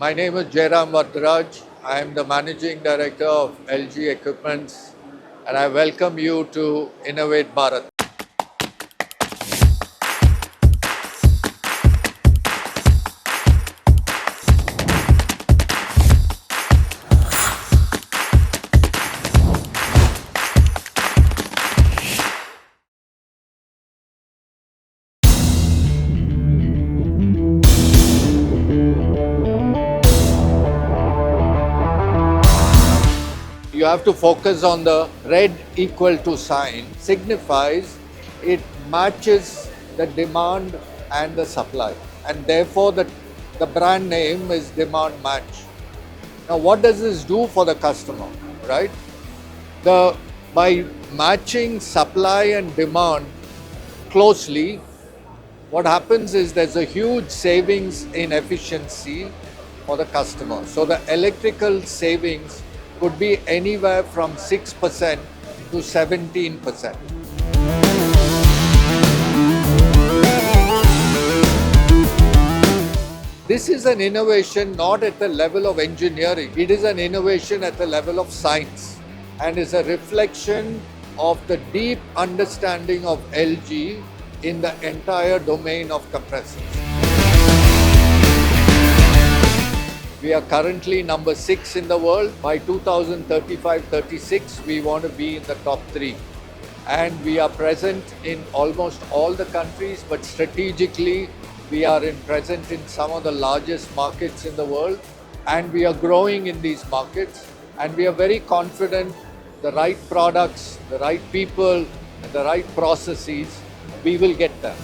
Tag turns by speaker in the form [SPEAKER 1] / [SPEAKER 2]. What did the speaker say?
[SPEAKER 1] My name is Jairam Vardaraj. I am the Managing Director of ELGi Equipments and I welcome you to Innovate Bharat. You have to focus on the red equal to sign, signifies it matches the demand and the supply, and therefore the brand name is demand match. Now what does this do for the customer, right? By matching supply and demand closely, what happens is there's a huge savings in efficiency for the customer. So the electrical savings could be anywhere from 6% to 17%. This is an innovation not at the level of engineering, it is an innovation at the level of science and is a reflection of the deep understanding of ELGi in the entire domain of compressors. We are currently number 6 in the world. By 2035-36, we want to be in the top 3. And we are present in almost all the countries, but strategically, we are present in some of the largest markets in the world. And we are growing in these markets. And we are very confident the right products, the right people, and the right processes, we will get there.